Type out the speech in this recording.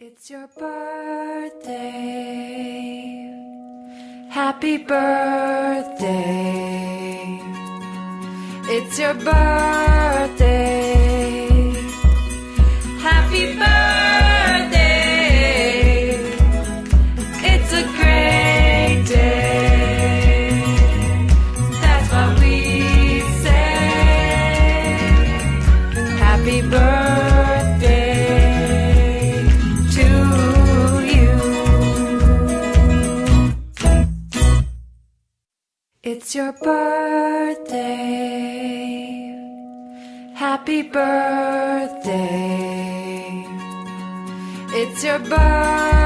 It's your birthday. Happy birthday. It's your birthday. Happy birthday. It's a great day. That's what we say. Happy birthday. It's your birthday. Happy birthday. It's your birthday.